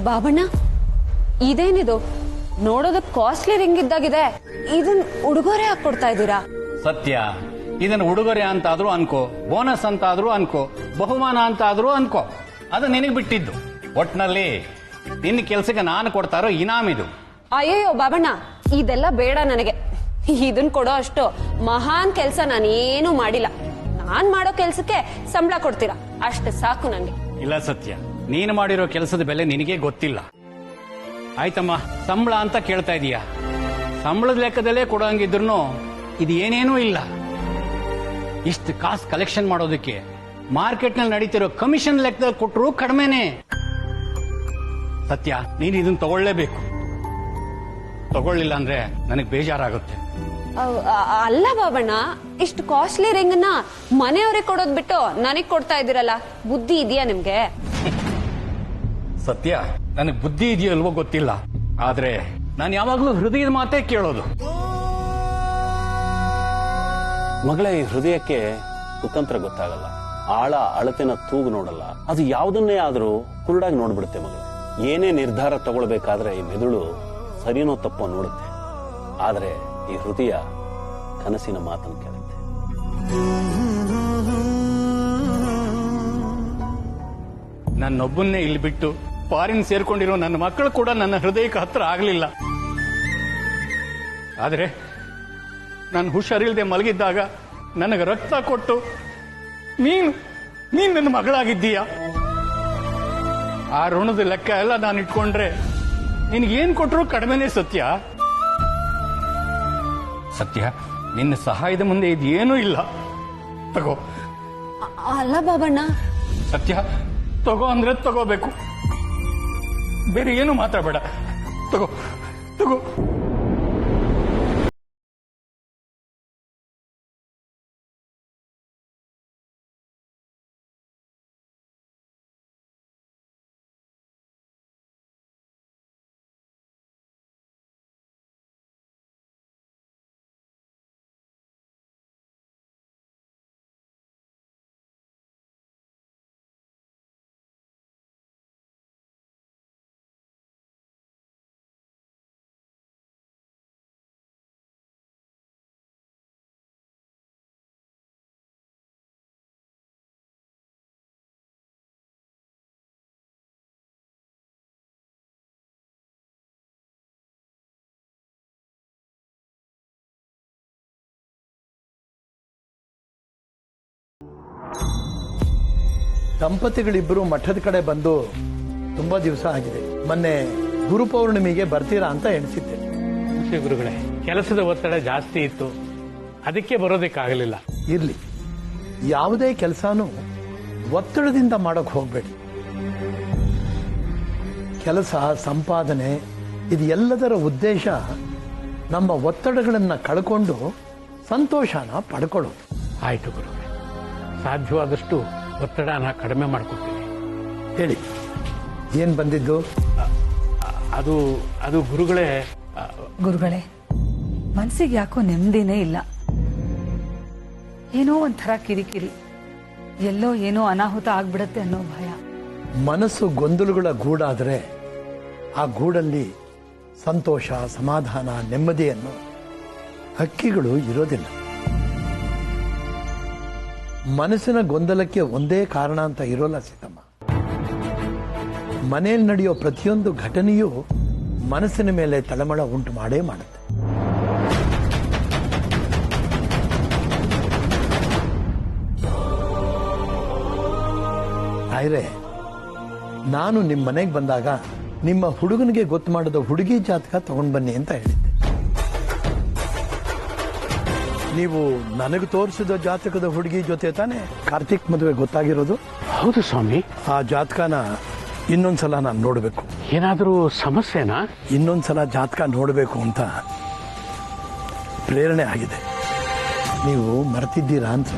ಬಾಬಣ್ಣ, ಇದೇನಿದು? ನೋಡೋದಕ್ಕೆ costly ring ಇದ್ದಾಗಿದೆ. ಇದನ್ ಉಡುಗೊರೆ ಹಾಕೊಡ್ತಾ ಇದ್ದೀರಾ? ಸತ್ಯ, ಇದನ್ನ ಉಡುಗೊರೆ ಅಂತಾದ್ರೂ ಅನ್ಕೋ, ಬೋನಸ್ ಅಂತಾದ್ರೂ ಅನ್ಕೋ, ಬಹುಮಾನ ಅಂತಾದ್ರೂ ಅನ್ಕೋ, ಅದು ನಿನಗೆ ಬಿಟ್ಟಿದ್ದು. ಒಟ್ನಲ್ಲಿ ನಿನ್ನ ಕೆಲ್ಸಕ್ಕೆ ನಾನು ಕೊಡ್ತಾರೋ ಇನಾಮ್ ಇದು. ಅಯ್ಯಯ್ಯೋ ಬಾಬಣ್ಣ, ಇದೆಲ್ಲ ಬೇಡ ನನಗೆ. ಇದನ್ ಕೊಡೋ ಅಷ್ಟು ಮಹಾನ್ ಕೆಲ್ಸ ನಾನೇನು ಮಾಡಿಲ್ಲ. ನಾನ್ ಮಾಡೋ ಕೆಲ್ಸಕ್ಕೆ ಸಂಬಳ ಕೊಡ್ತೀರಾ, ಅಷ್ಟು ಸಾಕು ನಂಗೆ. ಇಲ್ಲ ಸತ್ಯ, ನೀನು ಮಾಡಿರೋ ಕೆಲಸದ ಬೆಲೆ ನಿನಗೆ ಗೊತ್ತಿಲ್ಲ. ಆಯ್ತಮ್ಮ, ಸಂಬಳ ಅಂತ ಕೇಳ್ತಾ ಇದೀಯ. ಸಂಬಳದ ಲೆಕ್ಕದಲ್ಲೇ ಕೊಡೋಂಗಿದ್ರು ಇದು ಏನೇನೂ ಇಲ್ಲ. ಇಷ್ಟು ಕಾಸು ಕಲೆಕ್ಷನ್ ಮಾಡೋದಕ್ಕೆ ಮಾರ್ಕೆಟ್ನಲ್ಲಿ ನಡೀತಿರೋ ಕಮಿಷನ್ ಲೆಕ್ಕದಲ್ಲಿ ಕೊಟ್ಟರು ಕಡಿಮೆನೆ. ಸತ್ಯ, ನೀನು ಇದನ್ನ ತಗೊಳ್ಳೇಬೇಕು. ತಗೊಳ್ಳಿಲ್ಲ ಅಂದ್ರೆ ನನಗೆ ಬೇಜಾರಾಗುತ್ತೆ. ಅಲ್ಲ ಬಾಬಣ್ಣ, ಇಷ್ಟು ಕಾಸ್ಟ್ಲಿ ರಿಂಗ್ ನ ಮನೆಯವ್ರಿಗೆ ಕೊಡೋದ್ ಬಿಟ್ಟು ನನಗ್ ಕೊಡ್ತಾ ಇದ್ದೀರಲ್ಲ, ಬುದ್ಧಿ ಇದೆಯಾ ನಿಮ್ಗೆ? ಸತ್ಯ, ನನಗೆ ಬುದ್ಧಿ ಇದೆಯೋ ಅಲ್ವೋ ಗೊತ್ತಿಲ್ಲ, ಆದ್ರೆ ನಾನು ಯಾವಾಗ್ಲೂ ಹೃದಯದ ಮಾತೇ ಕೇಳೋದು. ಮಗಳೇ, ಈ ಹೃದಯಕ್ಕೆ ಕುತಂತ್ರ ಗೊತ್ತಾಗಲ್ಲ, ಆಳ ಅಳತೆನ ತೂಗು ನೋಡಲ್ಲ. ಅದು ಯಾವುದನ್ನೇ ಆದ್ರೂ ಕುರುಡಾಗಿ ನೋಡ್ಬಿಡುತ್ತೆ ಮಗಳೇ. ಏನೇ ನಿರ್ಧಾರ ತಗೊಳ್ಬೇಕಾದ್ರೆ ಈ ಮೆದುಳು ಸರಿನೋ ತಪ್ಪೋ ನೋಡುತ್ತೆ, ಆದ್ರೆ ಈ ಹೃದಯ ಕನಸಿನ ಮಾತನ್ನು ಕೇಳುತ್ತೆ. ನನ್ನೊಬ್ಬನ್ನೇ ಇಲ್ಲಿ ಬಿಟ್ಟು ಫಾರಿನ್ ಸೇರ್ಕೊಂಡಿರೋ ನನ್ನ ಮಕ್ಕಳು ಕೂಡ ನನ್ನ ಹೃದಯಕ್ಕೆ ಹತ್ರ ಆಗಲಿಲ್ಲ. ಆದರೆ ನಾನು ಹುಷಾರಿಲ್ಲದೆ ಮಲಗಿದ್ದಾಗ ನನಗೆ ರಕ್ತ ಕೊಟ್ಟು ನೀನು ನನ್ನ ಮಗಳಾಗಿದ್ದೀಯ. ಆ ಋಣದ ಲೆಕ್ಕ ಎಲ್ಲ ನಾನು ಇಟ್ಕೊಂಡ್ರೆ ನಿನಗೇನು ಕೊಟ್ಟರು ಕಡಿಮೆನೇ. ಸತ್ಯ, ಸತ್ಯ, ನಿನ್ನ ಸಹಾಯದ ಮುಂದೆ ಇದೇನೂ ಇಲ್ಲ. ತಗೋ. ಅಲ್ಲ ಬಾಬಣ್ಣ. ಸತ್ಯ, ತಗೋ ಅಂದ್ರೆ ತಗೋಬೇಕು, ಬೇರೆ ಏನು ಮಾತಾಡಬೇಡ. ತಗೋ ತಗೋ. ದಂಪತಿಗಳಿಬ್ಬರು ಮಠದ ಕಡೆ ಬಂದು ತುಂಬಾ ದಿವಸ ಆಗಿದೆ. ಮೊನ್ನೆ ಗುರುಪೌರ್ಣಿಮೆಗೆ ಬರ್ತೀರಾ ಅಂತ ಎಣಿಸಿದ್ದೆ. ಗುರುಗಳೇ, ಕೆಲಸದ ಒತ್ತಡ ಜಾಸ್ತಿ ಇತ್ತು, ಅದಕ್ಕೆ ಬರೋದಕ್ಕಾಗಲಿಲ್ಲ. ಇರ್ಲಿ, ಯಾವುದೇ ಕೆಲಸನೂ ಒತ್ತಡದಿಂದ ಮಾಡಕ್ ಹೋಗ್ಬೇಡಿ. ಕೆಲಸ, ಸಂಪಾದನೆ, ಇದು ಎಲ್ಲದರ ಉದ್ದೇಶ ನಮ್ಮ ಒತ್ತಡಗಳನ್ನ ಕಳ್ಕೊಂಡು ಸಂತೋಷನ ಪಡ್ಕೊಳ್ಳೋದು. ಆಯ್ತು ಗುರುಗಳೇ, ಸಾಧ್ಯವಾದಷ್ಟು ಒತ್ತಡನ ಕಡಿಮೆ ಮಾಡ್ಕೊಡ್ತೀನಿ. ಹೇಳಿ, ಏನ್ ಬಂದಿದ್ದು? ಅದು ಗುರುಗಳೇ, ಗುರುಗಳೇ, ಮನ್ಸಿಗೆ ಯಾಕೋ ನೆಮ್ಮದಿನೇ ಇಲ್ಲ. ಏನೋ ಒಂಥರ ಕಿರಿಕಿರಿ, ಎಲ್ಲೋ ಏನೋ ಅನಾಹುತ ಆಗ್ಬಿಡತ್ತೆ ಅನ್ನೋ ಭಯ. ಮನಸ್ಸು ಗೊಂದಲಗಳ ಗೂಡಾದ್ರೆ ಆ ಗೂಡಲ್ಲಿ ಸಂತೋಷ, ಸಮಾಧಾನ, ನೆಮ್ಮದಿಯನ್ನು ಹಕ್ಕಿಗಳು ಇರೋದಿಲ್ಲ. ಮನಸ್ಸಿನ ಗೊಂದಲಕ್ಕೆ ಒಂದೇ ಕಾರಣ ಅಂತ ಇರೋಲ್ಲ ಸೀತಮ್ಮ. ಮನೆಯಲ್ಲಿ ನಡೆಯೋ ಪ್ರತಿಯೊಂದು ಘಟನೆಯೂ ಮನಸ್ಸಿನ ಮೇಲೆ ತಳಮಳ ಉಂಟು ಮಾಡೇ ಮಾಡುತ್ತೆ. ಆಯ್ರೆ, ನಾನು ನಿಮ್ಮ ಮನೆಗೆ ಬಂದಾಗ ನಿಮ್ಮ ಹುಡುಗನಿಗೆ ಗೊತ್ತು ಮಾಡಿದ ಹುಡುಗಿ ಜಾತಕ ತಗೊಂಡು ಬನ್ನಿ ಅಂತ ಹೇಳಿದ್ದೆ. ನೀವು ನನಗೆ ತೋರಿಸಿದ ಜಾತಕದ ಹುಡುಗಿ ಜೊತೆ ತಾನೇ ಕಾರ್ತಿಕ್ ಮದುವೆ ಗೊತ್ತಾಗಿರೋದು? ಹೌದು ಸ್ವಾಮಿ. ಆ ಜಾತಕನ ಇನ್ನೊಂದ್ಸಲ ನಾನು ನೋಡಬೇಕು. ಏನಾದರೂ ಸಮಸ್ಯೆನಾ? ಇನ್ನೊಂದ್ಸಲ ಜಾತಕ ನೋಡಬೇಕು ಅಂತ ಪ್ರೇರಣೆ ಆಗಿದೆ. ನೀವು ಮರೆತಿದ್ದೀರಾ ಅಂತ.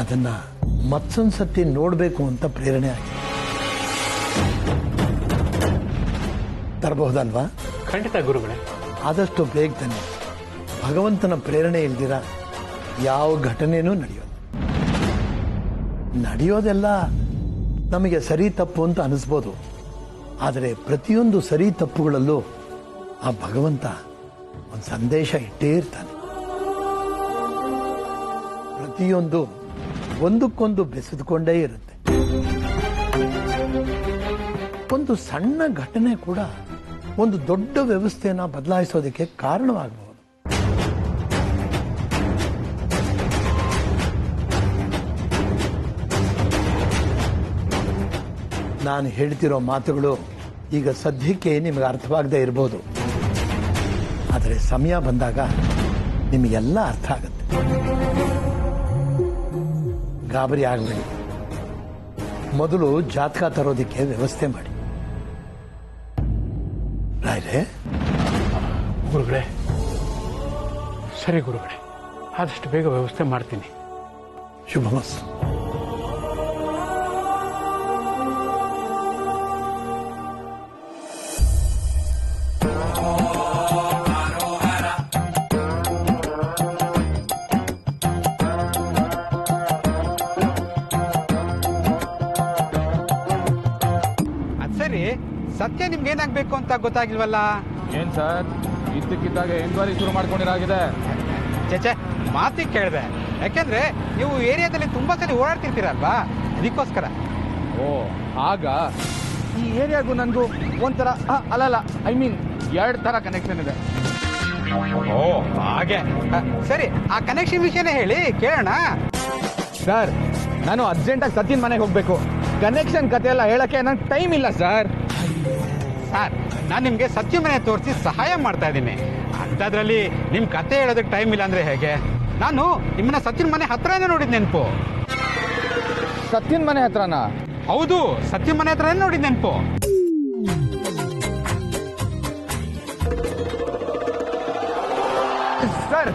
ಅದನ್ನ ಮತ್ತೊಂದ್ಸತಿ ನೋಡಬೇಕು ಅಂತ ಪ್ರೇರಣೆ ಆಗಿದೆ. ತರಬಹುದಲ್ವಾ? ಖಂಡಿತ ಗುರುಗಳೇ. ಆದಷ್ಟು ಬೇಗ ತಾನೆ. ಭಗವಂತನ ಪ್ರೇರಣೆ ಇಲ್ದಿರ ಯಾವ ಘಟನೆನೂ ನಡೆಯೋದೆಲ್ಲ ನಮಗೆ ಸರಿ ತಪ್ಪು ಅಂತ ಅನಿಸ್ಬೋದು, ಆದರೆ ಪ್ರತಿಯೊಂದು ಸರಿ ತಪ್ಪುಗಳಲ್ಲೂ ಆ ಭಗವಂತ ಒಂದು ಸಂದೇಶ ಇಟ್ಟೇ ಇರ್ತಾನೆ. ಪ್ರತಿಯೊಂದು ಒಂದಕ್ಕೊಂದು ಬೆಸೆದುಕೊಂಡೇ ಇರುತ್ತೆ. ಒಂದು ಸಣ್ಣ ಘಟನೆ ಕೂಡ ಒಂದು ದೊಡ್ಡ ವ್ಯವಸ್ಥೆಯನ್ನು ಬದಲಾಯಿಸೋದಕ್ಕೆ ಕಾರಣವಾಗಬಹುದು. ನಾನು ಹೇಳ್ತಿರೋ ಮಾತುಗಳು ಈಗ ಸದ್ಯಕ್ಕೆ ನಿಮಗೆ ಅರ್ಥವಾಗದೇ ಇರಬಹುದು, ಆದರೆ ಸಮಯ ಬಂದಾಗ ನಿಮಗೆಲ್ಲ ಅರ್ಥ ಆಗುತ್ತೆ. ಗಾಬರಿ ಆಗಬೇಡಿ. ಮೊದಲು ಜಾತಕ ತರೋದಕ್ಕೆ ವ್ಯವಸ್ಥೆ ಮಾಡಿ. ರಾಯ್ರೆ, ಗುರುಗಳೇ, ಸರಿ ಗುರುಗಳೇ, ಆದಷ್ಟು ಬೇಗ ವ್ಯವಸ್ಥೆ ಮಾಡ್ತೀನಿ. ಶುಭಮಸ್ತು. ಸರಿ, ಸತ್ಯ ನಿಮ್ಗೆ ಏನಾಗ್ಬೇಕು ಅಂತ ಗೊತ್ತಾಗಿಲ್ವಲ್ಲ? ಏನ್ ಸರ್, ಇದ್ದಕ್ಕಿದ್ದಾಗ ಎಂಕ್ವೈರಿ ಶುರು ಮಾಡ್ಕೊಂಡಿರಾಗಿದೆ. ಚೇಚೆ, ಮಾತಿಗೆ ಕೇಳಿದೆ. ಯಾಕೆಂದ್ರೆ ನೀವು ಏರಿಯಾದಲ್ಲಿ ತುಂಬಾ ಸಲ ಓಡಾಡ್ತಿರ್ತೀರಲ್ವಾ, ಅದಕ್ಕೋಸ್ಕರ. ಓ, ಆಗ ಈ ಏರಿಯಾಗೂ ನನಗೂ ಒಂಥರ ಅಲ್ಲಲ್ಲ, ಐ ಮೀನ್ 2 ತರ ಕನೆಕ್ಷನ್ ಇದೆ. ಓ ಹಾಗೆ. ಸರಿ, ಆ ಕನೆಕ್ಷನ್ ವಿಷಯನೇ ಹೇಳಿ ಕೇಳೋಣ. ಸರ್, ನಾನು ಅರ್ಜೆಂಟಾಗಿ ಸತ್ಯನ್ ಮನೆಗೆ ಹೋಗ್ಬೇಕು. ಕನೆಕ್ಷನ್ ಕತೆ ಎಲ್ಲ ಹೇಳಕ್ಕೆ ನಂಗೆ ಟೈಮ್ ಇಲ್ಲ ಸರ್. ಸರ್, ನಾನು ನಿಮ್ಗೆ ಸತ್ಯ ಮನೆ ತೋರಿಸಿ ಸಹಾಯ ಮಾಡ್ತಾ ಇದ್ದೀನಿ. ಅಂಥದ್ರಲ್ಲಿ ನಿಮ್ ಕತೆ ಹೇಳೋದಕ್ಕೆ ಟೈಮ್ ಇಲ್ಲ ಅಂದ್ರೆ ಹೇಗೆ? ನಾನು ನಿಮ್ಮನ್ನ ಸತ್ಯನ ಮನೆ ಹತ್ರನೇ ನೋಡಿದ್ ನೆನಪು. ಸತ್ಯನ್ ಮನೆ ಹತ್ರನಾ? ಹೌದು, ಸತ್ಯ ಮನೆ ಹತ್ರನೇ ನೋಡಿದ್ ನೆನಪು. ಸರ್,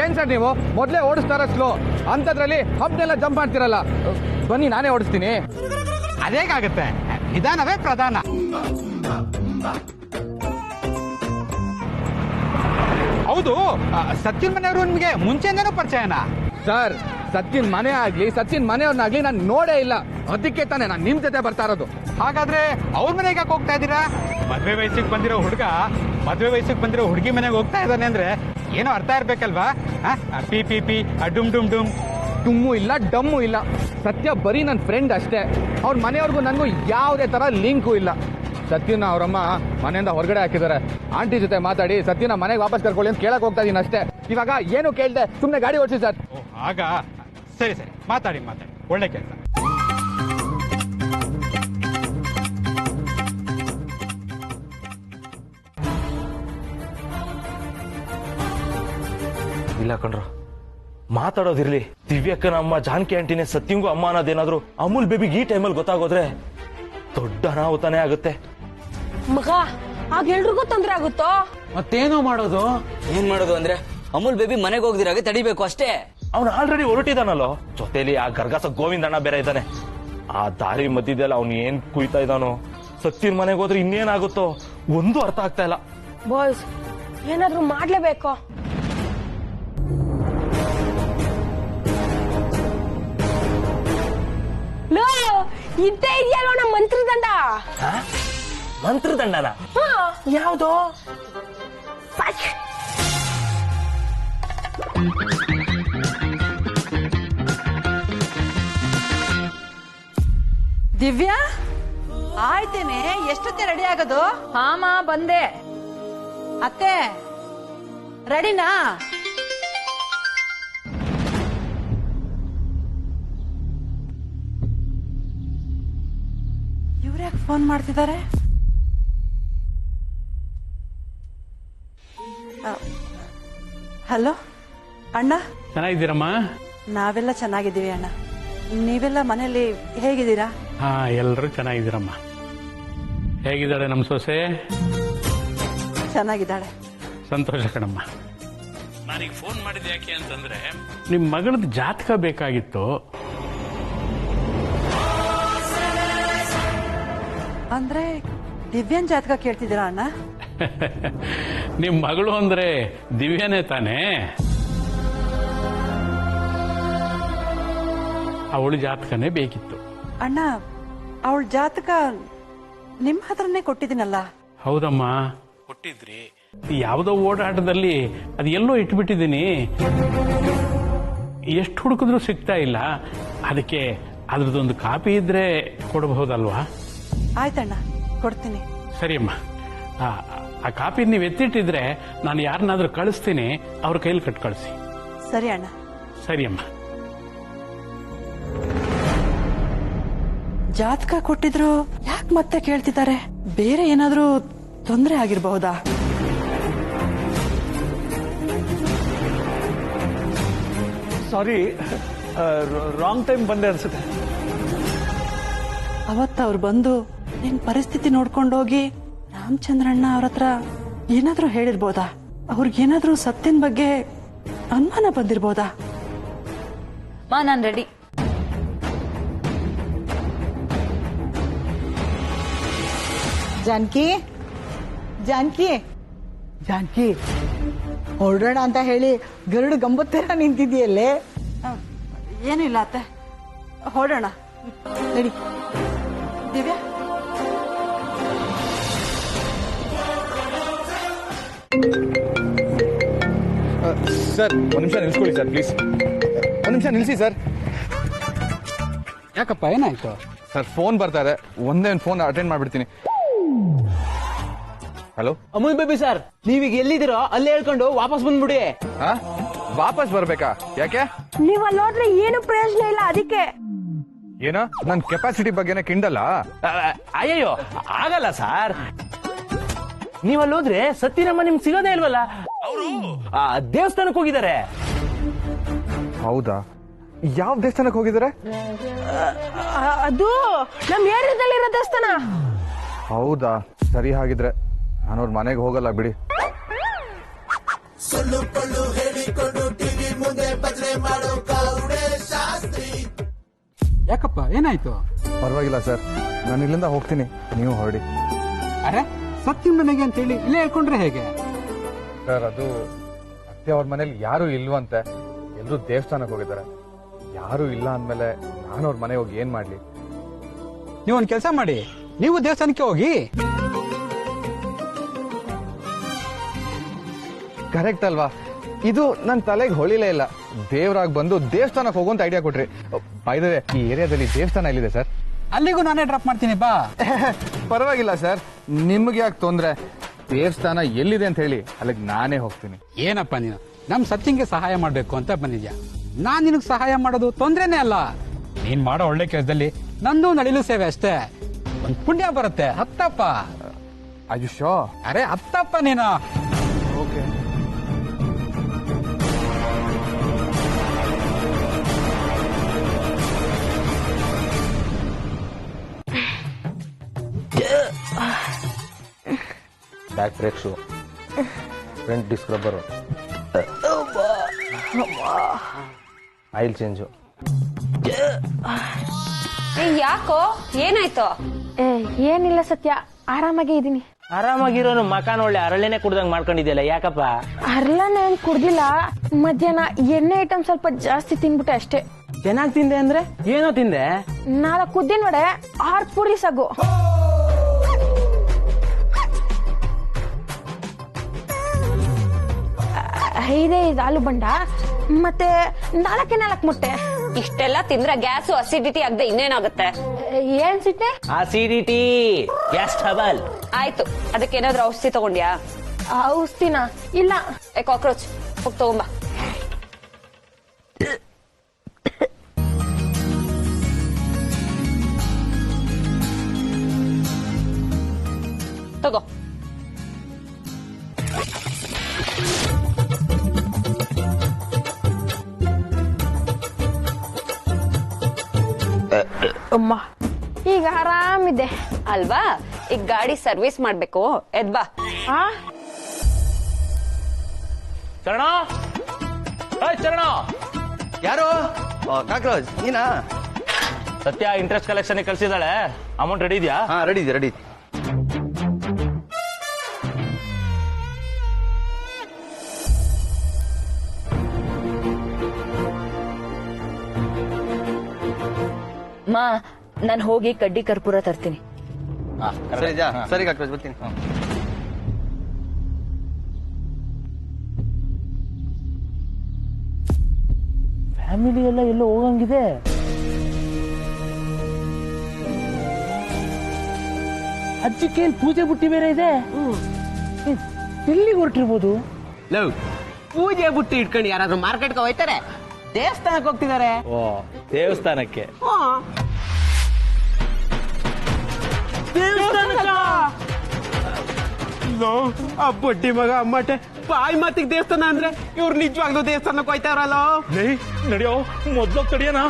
ಏನ್ ಸರ್ ನೀವು ಮೊದಲೇ ಓಡಿಸ್ತಾರ ಸ್ಲೋ, ಅಂಥದ್ರಲ್ಲಿ ಹಬ್ನೆಲ್ಲ ಜಂಪ್ ಮಾಡ್ತಿರಲ್ಲ. ಬನ್ನಿ, ನಾನೇ ಓಡಿಸ್ತೀನಿ. ಅದೇಗಾಗತ್ತೆ, ನಿಧಾನವೇ ಪ್ರಧಾನ. ಹೌದು, ಸತ್ಯನ್ ಮನೆಯವರು ನಿಮ್ಗೆ ಮುಂಚೆಯಿಂದನೂ ಪರಿಚಯನಾ? ಸರ್, ಸತ್ಯನ್ ಮನೆ ಆಗ್ಲಿ ಸತ್ಯನ್ ಮನೆಯವ್ರನ್ನಾಗ್ಲಿ ನಾನು ನೋಡೇ ಇಲ್ಲ. ಅದಕ್ಕೆ ತಾನೆ ನಾನು ನಿಮ್ ಜೊತೆ ಬರ್ತಾ ಇರೋದು. ಹಾಗಾದ್ರೆ ಅವ್ರ ಮನೆಗೆ ಯಾಕೆ ಹೋಗ್ತಾ ಇದ್ದೀರಾ? ಮದ್ವೆ ವಯಸ್ಸಿಗೆ ಬಂದಿರೋ ಹುಡುಗ ಮದ್ವೆ ವಯಸ್ಸಿಗೆ ಬಂದಿರೋ ಹುಡುಗಿ ಮನೆಗೆ ಹೋಗ್ತಾ ಇದ್ದಾನೆ ಅಂದ್ರೆ ಏನೋ ಅರ್ಥ ಇರ್ಬೇಕಲ್ವಾ? ಪಿ ಪಿ ಪಿ ಡುಮ್ ಡುಮ್ ಡುಮ್. ಡುಮ್ಮು ಇಲ್ಲ, ಡಮ್ಮು ಇಲ್ಲ. ಸತ್ಯ ಬರೀ ನನ್ನ ಫ್ರೆಂಡ್ ಅಷ್ಟೇ. ಅವ್ರ ಮನೆಯವ್ರಿಗೂ ನನಗೂ ಯಾವುದೇ ತರ ಲಿಂಕು ಇಲ್ಲ. ಸತ್ಯನ ಅವರಮ್ಮ ಮನೆಯಿಂದ ಹೊರಗಡೆ ಹಾಕಿದ್ದಾರೆ. ಆಂಟಿ ಜೊತೆ ಮಾತಾಡಿ ಸತ್ಯನ ಮನೆಗೆ ವಾಪಸ್ ಕರ್ಕೊಳ್ಳಿ ಅಂತ ಕೇಳಕ್ ಹೋಗ್ತಾ ಇದೀನಿ ಅಷ್ಟೇ. ಇವಾಗ ಏನು ಕೇಳ್ದೆ, ಸುಮ್ಮನೆ ಗಾಡಿ ಓಡಿಸಿ ಸರ್. ಆಗ ಸರಿ ಸರಿ, ಮಾತಾಡಿ, ಒಳ್ಳೆ ಕೆಲಸ. ಇಲ್ಲ ಕಣ್ರು, ಮಾತಾಡೋದಿರ್ಲಿ. ದಿವ್ಯಕ್ಕನ ಅಮ್ಮ ಜಾನಕಿ ಆಂಟಿನೇ ಸತ್ಯಂಗೂ ಅಮ್ಮ ಅನ್ನೋದೇನಾದ್ರು ಅಮೂಲ್ ಬೇಬಿಗೆ ಈ ಟೈಮಲ್ಲಿ ಗೊತ್ತಾಗೋದ್ರೆ ದೊಡ್ಡ ಅನಾಹುತಾನೇ ಆಗುತ್ತೆ. ಮಗ, ಆಗ ಎಲ್ರಿಗೂ ತೊಂದ್ರೆ ಆಗುತ್ತೋ? ಮತ್ತೇನೋ ಮಾಡೋದು? ಏನ್ ಮಾಡೋದು ಅಂದ್ರೆ ಅಮೂಲ್ ಬೇಬಿ ಮನೆಗೆ ಹೋಗ್ದಿರಾಗೆ ತಡಿಬೇಕು ಅಷ್ಟೇ. ಅವನು ಆಲ್ರೆಡಿ ಹೊರಟಿದಾನಲ್ಲೋ, ಜೊತೆಲಿ ಆ ಗರ್ಗಾಸ ಗೋವಿಂದಣ್ಣ ಬೇರೆ ಇದ್ದಾನೆ. ಆ ದಾರಿ ಮಧ್ಯದಲ್ಲಿ ಅವ್ನು ಏನ್ ಕುಯ್ತಾ ಇದ್ದಾನೋ. ಸತ್ಯನ್ ಮನೆಗೆ ಹೋದ್ರೆ ಇನ್ನೇನಾಗುತ್ತೋ ಒಂದು ಅರ್ಥ ಆಗ್ತಾ ಇಲ್ಲ. ಬಾಯ್ಸ್, ಏನಾದ್ರೂ ಮಾಡ್ಲೇಬೇಕು. ಇದ್ದೇ ಇದೆಯಲ್ವ ನಮ್ಮ ಮಂತ್ರದಂಡ. ಮಂತ್ರದಂಡನ? ಯಾವ್ದೋ? ದಿವ್ಯಾ, ಆಯ್ತೇನೆ. ಎಷ್ಟೊತ್ತೆ ರೆಡಿ ಆಗೋದು? ಹಾಮ ಬಂದೆ. ಅತ್ತೆ ರೆಡಿನಾ? ಇವ್ರ್ಯಾಕೆ ಫೋನ್ ಮಾಡ್ತಿದ್ದಾರೆ? ಹಲೋ ಅಣ್ಣ. ಚೆನ್ನಾಗಿದ್ದೀರಮ್ಮ? ನಾವೆಲ್ಲ ಚೆನ್ನಾಗಿದ್ದೀವಿ ಅಣ್ಣ. ನೀವೆಲ್ಲ ಮನೆಯಲ್ಲಿ ಹೇಗಿದ್ದೀರಾ? ಹಾ, ಎಲ್ಲರೂ ಚೆನ್ನಾಗಿದ್ದೀರಮ್ಮ. ಹೇಗಿದ್ದಾಳೆ ನಮ್ಮ ಸೊಸೆ? ಚೆನ್ನಾಗಿದ್ದಾಳೆ. ಸಂತೋಷ ಕಣಮ್ಮ. ನಾನೀಗ ಫೋನ್ ಮಾಡಿದ ಯಾಕೆ ಅಂತಂದ್ರೆ ನಿಮ್ ಮಗಳದ್ದು ಜಾತಕ ಬೇಕಾಗಿತ್ತು. ಅಂದ್ರೆ ದಿವ್ಯನ್ ಜಾತಕ ಕೇಳ್ತಿದ್ದೀರಾ ಅಣ್ಣ? ನಿಮ್ ಮಗಳು ಅಂದ್ರೆ ದಿವ್ಯನೇ ತಾನೇ? ಅವಳು ಜಾತಕನೇ ಬೇಕಿತ್ತು ಅಣ್ಣ, ಅವಳ ಜಾತಕ ನಿಮ್ಮ ಹತ್ರನೇ ಕೊಟ್ಟಿದ್ದೀನಲ್ಲ. ಹೌದಮ್ಮ, ಕೊಟ್ಟಿದ್ರಿ. ಯಾವುದೋ ಓಡಾಟದಲ್ಲಿ ಅದು ಎಲ್ಲೋ ಇಟ್ಬಿಟ್ಟಿದ್ದೀನಿ. ಎಷ್ಟು ಹುಡುಕಿದ್ರೂ ಸಿಗ್ತಾ ಇಲ್ಲ. ಅದಕ್ಕೆ ಅದ್ರದ್ದೊಂದು ಕಾಪಿ ಇದ್ರೆ ಕೊಡಬಹುದಲ್ವಾ? ಆಯ್ತಣ್ಣ, ಕೊಡ್ತೀನಿ. ಸರಿಯಮ್ಮ, ಆ ಕಾಪಿ ನೀವು ಎತ್ತಿಟ್ಟಿದ್ರೆ ನಾನು ಯಾರನ್ನಾದ್ರೂ ಕಳಿಸ್ತೀನಿ, ಅವ್ರ ಕೈಲಿ ಕಟ್ ಕಳಿಸಿ. ಸರಿ ಅಣ್ಣ. ಸರಿಯಮ್ಮ. ಜಾತಕ ಕೊಟ್ಟಿದ್ರು ಯಾಕೆ ಮತ್ತೆ ಕೇಳ್ತಿದ್ದಾರೆ? ಬೇರೆ ಏನಾದ್ರೂ ತೊಂದರೆ ಆಗಿರಬಹುದಾ? ಸಾರಿ, ರಾಂಗ್ ಟೈಮ್ ಬಂದೆ ಅನ್ಸುತ್ತೆ. ಅವತ್ತವ್ರು ಬಂದು ನಿನ್ ಪರಿಸ್ಥಿತಿ ನೋಡ್ಕೊಂಡೋಗಿ ರಾಮಚಂದ್ರಣ್ಣ ಅವ್ರ ಹತ್ರ ಏನಾದ್ರೂ ಹೇಳಿರ್ಬೋದಾ? ಅವ್ರಿಗೇನಾದ್ರೂ ಸತ್ಯನ ಬಗ್ಗೆ ಅನುಮಾನ ಬಂದಿರ್ಬೋದಾ? ನಾನ್ ರೆಡಿ. ಜಾನಕಿ, ಜಾನಕಿ, ಜಾನಕಿ, ಹೊರಡೋಣ ಅಂತ ಹೇಳಿ ಗರುಡು ಗಂಬತ್ತರ ನಿಂತಿದೆಯಲ್ಲೇ. ಏನಿಲ್ಲ ಅತ್ತೆ, ಹೊರಡೋಣ ನಡಿ. ದಿವ್ಯಾ, ಸರ್ ಒಂದು ನಿಮಿಷ ನಿಲ್ಸ್ಕೊಳ್ಳಿ ಸರ್, ಪ್ಲೀಸ್. ಒಂದು ನಿಮಿಷ ನಿಲ್ಸಿ ಸರ್. ಯಾಕಪ್ಪ, ಏನಾಯ್ತು? ಸರ್ ಫೋನ್ ಬರ್ತಾ ಇದೆ, ಒಂದೇ ಒಂದು ಫೋನ್ ಅಟೆಂಡ್ ಮಾಡ್ಬಿಡ್ತೀನಿ. ಹಲೋ ಅಮೂಲ್ ಬೇಬಿ ಸರ್, ನೀವೀಗ ಎಲ್ಲಿದ್ದೀರೋ ಅಲ್ಲೇ ಹೇಳ್ಕೊಂಡು ವಾಪಸ್ ಬಂದ್ಬಿಡಿ. ವಾಪಸ್ ಬರ್ಬೇಕಾ? ಯಾಕೆ? ನೀವ್ ಅಲ್ಲಿ ಹೋದ್ರೆ ಏನು ಪ್ರಯೋಜನ ಇಲ್ಲ, ಅದಕ್ಕೆ. ಏನೋ ನನ್ ಕೆಪಾಸಿಟಿ ಬಗ್ಗೆನೇ ಕಿಂಡಲ್ಲ. ಅಯ್ಯಯ್ಯೋ, ಆಗಲ್ಲ ಸರ್. ನೀವಲ್ಲಿ ಹೋದ್ರೆ ಸತ್ಯನಮ್ಮ ನಿಮ್ಗೆ ಸಿಗೋದೇ ಇಲ್ವಲ್ಲ. ಅವರು ದೇವಸ್ಥಾನಕ್ಕೆ ಹೋಗಿದ್ದಾರೆ. ಹೌದಾ? ಯಾವ ದೇವಸ್ಥಾನಕ್ಕೆ ಹೋಗಿದ್ದಾರೆ? ಅದು ನಮ್ ಏರಿಯಾದಲ್ಲಿರೋ ದೇವಸ್ಥಾನ. ಹೌದಾ? ಸರಿ, ಹಾಗಿದ್ರೆ ನಾನು ಅವ್ರ ಮನೆಗೆ ಹೋಗಲ್ಲ ಬಿಡಿ. ಯಾಕಪ್ಪ, ಏನಾಯ್ತು? ಪರವಾಗಿಲ್ಲ ಸರ್, ನಾನು ಇಲ್ಲಿಂದ ಹೋಗ್ತೀನಿ, ನೀವು ಹೊರಡಿ. ಅರೆ, ಸತ್ಯ ಮನೆಗೆ ಅಂತ ಹೇಳಿ ಇಲ್ಲೇ ಹೇಳ್ಕೊಂಡ್ರೆ ಹೇಗೆ? ಸರ್, ಅದು ಅತ್ತೆ ಅವ್ರ ಮನೇಲಿ ಯಾರು ಇಲ್ವಂತೆ, ಎಲ್ಲರೂ ದೇವಸ್ಥಾನಕ್ಕೆ ಹೋಗಿದ್ದಾರೆ. ಯಾರು ಇಲ್ಲ ಅಂದ್ಮೇಲೆ ನಾನು ಅವ್ರ ಮನೆಗೆ ಹೋಗಿ ಏನ್ ಮಾಡ್ಲಿ? ನೀವೊಂದು ಕೆಲಸ ಮಾಡಿ, ನೀವು ದೇವಸ್ಥಾನಕ್ಕೆ ಹೋಗಿ. ಕರೆಕ್ಟ್ ಅಲ್ವಾ? ಇದು ನನ್ನ ತಲೆಗೆ ಹೊಳಿಲೇ ಇಲ್ಲ. ದೇವರಾಗಿ ಬಂದು ದೇವಸ್ಥಾನಕ್ಕೆ ಹೋಗುವಂತ ಐಡಿಯಾ ಕೊಟ್ರಿ. ಬೈ ದ ವೇ, ಈ ಏರಿಯಾದಲ್ಲಿ ದೇವಸ್ಥಾನ ಎಲ್ಲಿದೆ ಸರ್? ಅಲ್ಲಿಗೂ ನಾನೇ ಡ್ರಾಪ್ ಮಾಡ್ತೀನಿ, ಬಾ. ಪರವಾಗಿಲ್ಲ ಸರ್, ನಿಮ್ಗೆ ಯಾಕೆ ತೊಂದ್ರೆ? ದೇವಸ್ಥಾನ ಎಲ್ಲಿದೆ ಅಂತ ಹೇಳಿ, ಅಲ್ಲಿಗೆ ನಾನೇ ಹೋಗ್ತೀನಿ. ಏನಪ್ಪ ನೀನು ನಮ್ ಸತ್ಯಂಗೆ ಸಹಾಯ ಮಾಡ್ಬೇಕು ಅಂತ ಬಂದಿದ್ಯಾ? ನಾನ್ ನಿನಗ್ ಸಹಾಯ ಮಾಡೋದು ತೊಂದ್ರೆನೇ ಅಲ್ಲ. ನೀನ್ ಮಾಡೋ ಒಳ್ಳೆ ಕೆಲಸದಲ್ಲಿ ನಂದು ನಳಿಲು ಸೇವೆ ಅಷ್ಟೇ. ಒಂದ್ ಪುಣ್ಯ ಬರುತ್ತೆ, ಹತ್ತಪ್ಪ. ಆಯುಷೋ, ಅರೆ ಹತ್ತಪ್ಪ ನೀನು. Okay. Back brake shoe, front disc rubber, oil change. ಯಾಕೋ, ಏನಾಯ್ತು? ಏನಿಲ್ಲ ಸತ್ಯ, ಆರಾಮಾಗೇ ಇದೀನಿ. ಆರಾಮಾಗಿರೋನು ಮಕಾನ್ ಒಳ್ಳೆ ಅರಳೆನೆ ಕುಡ್ದಂಗ್ ಮಾಡ್ಕೊಂಡಿದ್ಯಲ್ಲ, ಯಾಕಪ್ಪ? ಅರ್ಲನ ಏನ್ ಕುಡ್ದಿಲ್ಲ, ಮಧ್ಯಾಹ್ನ ಎಣ್ಣೆ ಐಟಮ್ ಸ್ವಲ್ಪ ಜಾಸ್ತಿ ತಿನ್ಬಿಟ್ಟೆ ಅಷ್ಟೇ. ಚೆನ್ನಾಗಿ ತಿಂದೆ ಅಂದ್ರೆ ಏನೋ ತಿಂದೆ? 4 ಉದ್ದಿನ ವಡೆ, 6 ಪೂರಿ ಸಾಗು. 5 ಆಲೂ ಬಂಡ, ಮತ್ತೆ 4 ಮೊಟ್ಟೆ. ಇಷ್ಟೆಲ್ಲ ತಿಂದ್ರೆ ಗ್ಯಾಸು ಅಸಿಡಿಟಿ ಆಗದೆ ಇನ್ನೇನಾಗುತ್ತೆ? ಏನ್ ಸಿಟ್ಟೆ? Acidity, gas trouble. ಆಯ್ತು, ಅದಕ್ಕೇನಾದ್ರೂ ಔಷಧಿ ತಗೊಂಡ್ಯಾ? ಔಷಧಿನ? ಇಲ್ಲ. ಕಾಕ್ರೋಚ್, ಹೋಗಿ ತಗೊಂಬ. ತಗೋ. ಅಮ್ಮ, ಈಗ ಆರಾಮಿದೆ ಅಲ್ವಾ? ಈಗ ಗಾಡಿ ಸರ್ವಿಸ್ ಮಾಡ್ಬೇಕು, ಎದ್ಬಾ. ಚರಣ, ಚರಣ. ಯಾರು? ಕಾಕ್ರೋಚ್ ನೀನಾ? ಸತ್ಯ ಇಂಟ್ರೆಸ್ಟ್ ಕಲೆಕ್ಷನ್ ಕಳ್ಸಿದಾಳೆ. ಅಮೌಂಟ್ ರೆಡಿ ಇದೆಯಾ? ಹಾ, ರೆಡಿ ಇದೆ, ರೆಡಿ. ಮಾ, ನಾನು ಹೋಗಿ ಕಡ್ಡಿ ಕರ್ಪೂರ ತರ್ತೀನಿ. ಸರಿ ಕಾಕ್ರೋಚ್ ಬರ್ತೀನಿ. ಫ್ಯಾಮಿಲಿ ಎಲ್ಲ ಎಲ್ಲೋ ಹೋಗಂಗಿದೆ. ಅಜ್ಜಿ ಕೈಯಲ್ಲಿ ಪೂಜೆ ಬುಟ್ಟಿ ಬೇರೆ ಇದೆ. ಎಲ್ಲಿಗೆ ಹೊರಟಿರ್ಬೋದು? ಲವ್, ಪೂಜೆ ಬುಟ್ಟಿ ಇಟ್ಕೊಂಡು ಯಾರಾದ್ರೂ ಮಾರ್ಕೆಟ್ಗೆ ಹೋಯ್ತಾರೆ? ದೇವಸ್ಥಾನಕ್ಕೆ ಹೋಗ್ತಿದ್ದಾರೆ. ಓ, ದೇವಸ್ಥಾನಕ್ಕೆ. ಆ ಬಡ್ಡಿ ಮಗ ಅಮ್ಮಟೆ ಬಾಯಿ ಮಾತಿಗೆ ದೇವಸ್ಥಾನ ಅಂದ್ರೆ ಇವ್ರು ನಿಜವಾಗ್ಲೂ ದೇವಸ್ಥಾನಕ್ಕೆ ಹೋಯ್ತಾರಲ್ಲ. ನಡಿಯೋ, ಮೊದ್ಲು ತಡಿಯೋಣ.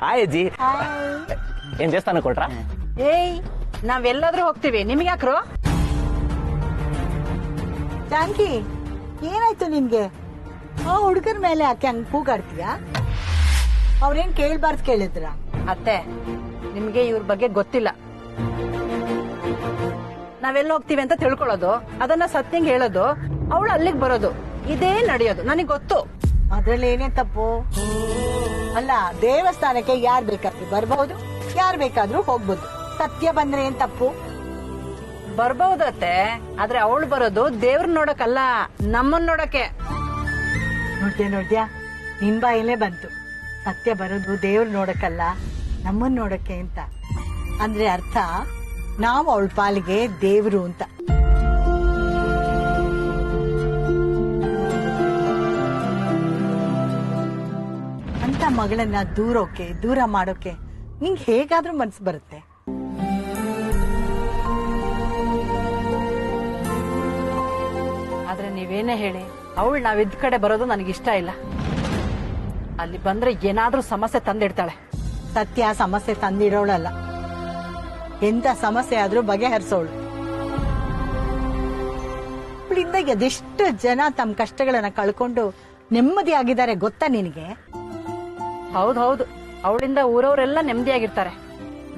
ಹಾಯ್ ಅಜ್ಜಿ, ಏನ್ ದೇವಸ್ಥಾನ ಕೊಟ್ರ? ಏಯ್, ನಾವೆಲ್ಲಾದ್ರೂ ಹೋಗ್ತೀವಿ, ನಿಮ್ಗೆ ಯಾಕ್ರು? ಜಾನಕಿ, ಏನಾಯ್ತು ನಿನ್ಗೆ? ಆ ಹುಡುಗರ ಮೇಲೆ ಯಾಕೆ ಹಂಗ್ ಕೂಗಾಡ್ತೀಯ? ಅವ್ರೇನ್ ಕೇಳ್ಬಾರ್ದು ಕೇಳಿದ್ರ? ಅತ್ತೆ, ನಿಮ್ಗೆ ಇವ್ರ ಬಗ್ಗೆ ಗೊತ್ತಿಲ್ಲ. ನಾವೆಲ್ಲ ಹೋಗ್ತೀವಿ ಅಂತ ತಿಳ್ಕೊಳ್ಳೋದು, ಅದನ್ನ ಸತ್ಯಂಗ್ ಹೇಳೋದು, ಅವಳು ಅಲ್ಲಿಗೆ ಬರೋದು, ಇದೇ ನಡೆಯೋದು. ನನಗೆ ಗೊತ್ತು. ಅದ್ರಲ್ಲಿ ಏನೇ ತಪ್ಪು? ಅಲ್ಲ, ದೇವಸ್ಥಾನಕ್ಕೆ ಯಾರ್ ಬೇಕಾದ್ರೂ ಬರ್ಬಹುದು, ಯಾರ್ ಬೇಕಾದ್ರೂ ಹೋಗ್ಬೋದು. ಸತ್ಯ ಬಂದ್ರೆ ಏನ್ ತಪ್ಪು? ಬರ್ಬಹುದತ್ತೆ, ಆದ್ರೆ ಅವಳು ಬರೋದು ದೇವ್ರ ನೋಡಕ್ಕಲ್ಲ, ನಮ್ಮನ್ ನೋಡಕ್ಕೆ. ನೋಡ್ದ್ಯಾ ನಿನ್ ಬಾಯಲ್ಲೇ ಬಂತು. ಸತ್ಯ ಬರೋದು ದೇವ್ರ ನೋಡಕ್ಕಲ್ಲ, ನಮ್ಮನ್ ನೋಡಕ್ಕೆ ಅಂತ. ಅಂದ್ರೆ ಅರ್ಥ ನಾವು ಅವಳ ಪಾಲಿಗೆ ದೇವ್ರು ಅಂತ. ಅಂತ ಮಗಳನ್ನ ದೂರ ಮಾಡೋಕೆ ನಿಂಗೆ ಹೇಗಾದ್ರೂ ಮನ್ಸು ಬರುತ್ತೆ? ಆದ್ರೆ ನೀವೇನೇ ಹೇಳಿ, ಅವಳು ನಾವಿದ್ ಕಡೆ ಬರೋದು ನನಗಿಷ್ಟ ಇಲ್ಲ. ಅಲ್ಲಿ ಬಂದ್ರೆ ಏನಾದ್ರೂ ಸಮಸ್ಯೆ ತಂದಿಡ್ತಾಳೆ. ಸತ್ಯ ಸಮಸ್ಯೆ ತಂದಿಡೋಳಲ್ಲ, ಎಂತ ಸಮಸ್ಯೆ ಆದ್ರೂ ಬಗೆಹರಿಸೋಳು. ಅವಳಿಂದ ಅದೆಷ್ಟು ಜನ ತಮ್ಮ ಕಷ್ಟಗಳನ್ನ ಕಳ್ಕೊಂಡು ನೆಮ್ಮದಿಯಾಗಿದ್ದಾರೆ ಗೊತ್ತಾ ನಿನಗೆ? ಹೌದು, ಅವಳಿಂದ ಊರವರೆಲ್ಲ ನೆಮ್ಮದಿಯಾಗಿರ್ತಾರೆ,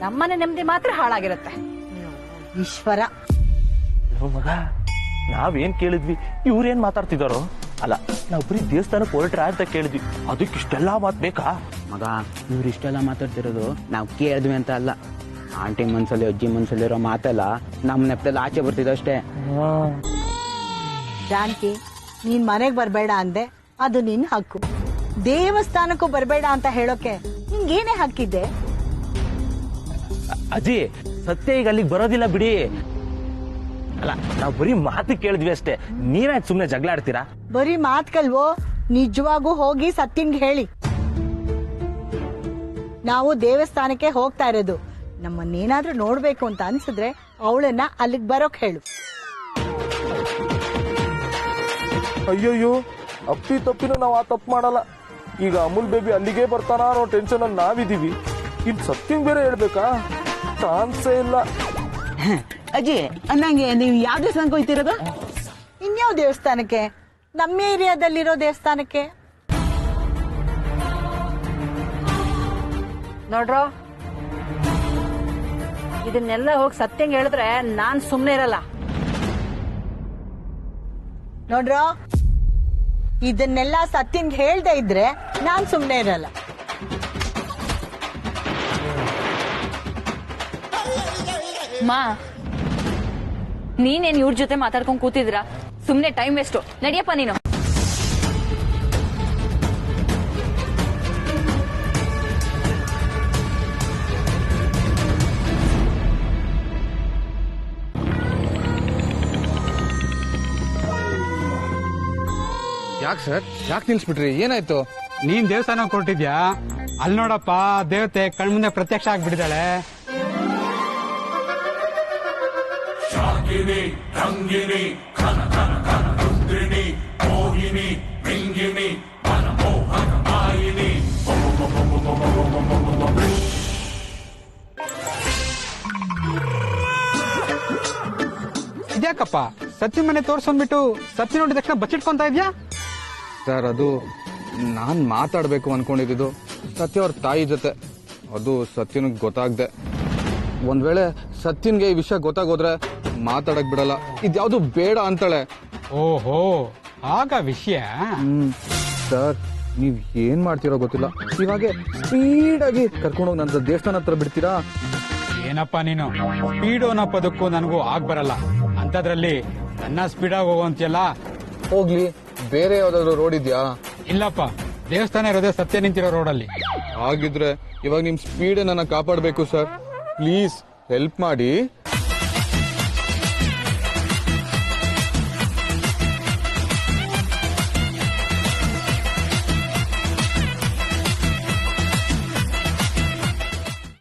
ನಮ್ಮನೆ ನೆಮ್ಮದಿ ಮಾತ್ರ ಹಾಳಾಗಿರುತ್ತೆ. ಈಶ್ವರ, ಮಗ, ನಾವೇನ್ ಕೇಳಿದ್ವಿ, ಇವ್ರೇನ್ ಮಾತಾಡ್ತಿದಾರೋ? ಅಲ್ಲ, ನಾವ್ ಬರೀ ದೇವಸ್ಥಾನಕ್ಕೆ ಹೊರಟ್ರ ಅಂತ ಕೇಳಿದ್ವಿ, ಅದಕ್ಕೆ ಇಷ್ಟೆಲ್ಲಾ ಮಾತ್ ಬೇಕಾ? ಮಗ, ಇವ್ರು ಇಷ್ಟೆಲ್ಲ ಮಾತಾಡ್ತಿರೋದು ನಾವು ಕೇಳಿದ್ವಿ ಅಂತ ಅಲ್ಲ. ಆಂಟಿ ಮನ್ಸಲ್ಲಿ ಅಜ್ಜಿ ಮನ್ಸಲ್ಲಿ ಇರೋ ಮಾತೆಲ್ಲ ನಮ್ ನೆಪದಲ್ಲಿ ಆಚೆ ಬರ್ತಿದ್ದ ಅಷ್ಟೇ. ಜಾನಕಿ, ನೀನ್ ಮನೆಗ್ ಬರ್ಬೇಡ ಅಂದೆ, ಅದು ನಿನ್ ಹಕ್ಕು. ದೇವಸ್ಥಾನಕ್ಕೂ ಬರ್ಬೇಡ ಅಂತ ಹೇಳೋಕೆ ನಿಂಗೇನೇ ಹಕ್ಕಿದೆ? ಅಜ್ಜಿ, ಸತ್ಯ ಈಗ ಅಲ್ಲಿಗೆ ಬರೋದಿಲ್ಲ ಬಿಡಿ. ಅಲ್ಲ, ನಾವ್ ಬರೀ ಮಾತು ಕೇಳಿದ್ವಿ ಅಷ್ಟೇ, ನೀವ್ಯಾಕೆ ಸುಮ್ನೆ ಜಗಳ ಆಡ್ತೀರಾ? ಬರೀ ಮಾತ್ಕಲ್ವೋ, ನಿಜವಾಗೂ ಹೋಗಿ ಸತ್ಯನ್ಗೆ ಹೇಳಿ. ನಾವು ದೇವಸ್ಥಾನಕ್ಕೆ ಹೋಗ್ತಾ ಇರೋದು, ನಮ್ಮನ್ನೇನಾದ್ರೂ ನೋಡ್ಬೇಕು ಅಂತ ಅನ್ಸಿದ್ರೆ ಅವಳನ್ನ ಅಲ್ಲಿಗೆ ಬರೋಕ್ ಹೇಳು. ಅಯ್ಯೋಯ್ಯೋ, ಅಪ್ಪಿ ತಪ್ಪಿನೂ ನಾವು ಆ ತಪ್ಪು ಮಾಡಲ್ಲ. ಈಗ ಅಮೂಲ್ ಬೇಬಿ ಅಲ್ಲಿಗೆ ಬರ್ತಾನ ಅನ್ನೋ ಟೆನ್ಷನ್ ಅಲ್ಲಿ ನಾವಿದೀವಿ, ಇನ್ ಸತ್ಯಂಗ್ ಬೇರೆ ಹೇಳ್ಬೇಕಾ? ಚಾನ್ಸೇ ಇಲ್ಲ. ಅಜ್ಜಿ ಅನ್ನಂಗೆ ನೀವು ಯಾವ ದೇವಸ್ಥಾನಕ್ಕೆ ಹೋಗ್ತಿರೋದು? ಇನ್ಯಾವ ದೇವಸ್ಥಾನಕ್ಕೆ? ನಮ್ಮ ಏರಿಯಾದಲ್ಲಿರೋ ದೇವಸ್ಥಾನಕ್ಕೆ. ನೋಡ್ರೋ, ಇದನ್ನೆಲ್ಲ ಹೋಗಿ ಸತ್ಯಂಗ್ ಹೇಳಿದ್ರೆ ನಾನ್ ಸುಮ್ನೆ ಇರಲ್ಲ. ನೋಡ್ರೋ, ಇದನ್ನೆಲ್ಲ ಸತ್ಯನ್ಗೆ ಹೇಳ್ದೆ ಇದ್ರೆ ನಾನ್ ಸುಮ್ನೆ ಇರಲ್ಲ. ಮಾ, ನೀನೇನ್ ಇವ್ರ ಜೊತೆ ಮಾತಾಡ್ಕೊಂಡ್ ಕೂತಿದ್ದೀರಾ? ಸುಮ್ನೆ ಟೈಮ್ ವೇಸ್ಟ್. ನಡಿಯಪ್ಪ ನೀನು. ಯಾಕೆ ಸರ್, ಯಾಕೆ ನಿಲ್ಸ್ಬಿಟ್ರಿ? ಏನಾಯ್ತು? ನೀನ್ ದೇವಸ್ಥಾನಕ್ಕೆ ಹೊರಟಿದ್ಯಾ? ಅಲ್ಲಿ ನೋಡಪ್ಪ, ದೇವತೆ ಕಣ್ಮುಂದೆ ಪ್ರತ್ಯಕ್ಷ ಆಗ್ಬಿಟ್ಟಿದ್ದಾಳೆ. ಇದ್ಯಾಕಪ್ಪ ಸತ್ಯ ಮನೆ ತೋರ್ಸೊಂಡ್ಬಿಟ್ಟು ಸತ್ಯ ನೋಡಿದ ತಕ್ಷಣ ಬಚ್ಚಿಟ್ಕೊಂತ ಇದ್ಯಾ? ಸರ್, ಅದು ನಾನ್ ಮಾತಾಡ್ಬೇಕು ಅನ್ಕೊಂಡಿದ್ದು ಸತ್ಯ ಅವ್ರ ತಾಯಿ ಜೊತೆ. ಅದು ಸತ್ಯನಿಗೆ ಗೊತ್ತಾಗ್ದೆ. ಒಂದ್ ವೇಳೆ ಸತ್ಯನ್ಗೆ ಈ ವಿಷಯ ಗೊತ್ತಾಗೋದ್ರೆ ಮಾತಾಡಕ್ ಬಿಡಲ್ಲ, ಇದ್ಯಾವ್ದು ಬೇಡ ಅಂತಾಳೆ. ಓಹೋ, ಆಗ ವಿಷಯ. ಸರ್, ನೀವ್ ಏನ್ ಮಾಡ್ತೀರೋ ಗೊತ್ತಿಲ್ಲ, ಇವಾಗೆ ಸ್ಪೀಡಾಗಿ ಕರ್ಕೊಂಡೋಗಿ ನನ್ನ ದೇವಸ್ಥಾನ ಹತ್ರ ಬಿಡ್ತೀರಾ? ಏನಪ್ಪ ನೀನು ಸ್ಪೀಡ್ ಅನ್ನೋ ಪದಕ್ಕೂ ನನಗೂ ಆಗ್ ಬರಲ್ಲ. ಅಂತದ್ರಲ್ಲಿ ನನ್ನ ಸ್ಪೀಡಾಗಿ ಹೋಗುವಂತಿಯಲ್ಲ. ಹೋಗ್ಲಿ, ಬೇರೆ ಯಾವ್ದಾದ್ರು ರೋಡ್ ಇದ್ಯಾ? ಇಲ್ಲಪ್ಪ, ದೇವಸ್ಥಾನ ಇರೋದೇ ಸತ್ಯ ನಿಂತಿರೋ ರೋಡಲ್ಲಿ. ಹಾಗಿದ್ರೆ ಇವಾಗ ನಿಮ್ ಸ್ಪೀಡ್ ನನ್ನ ಕಾಪಾಡ್ಬೇಕು ಸರ್. ಪ್ಲೀಸ್ ಹೆಲ್ಪ್ ಮಾಡಿ.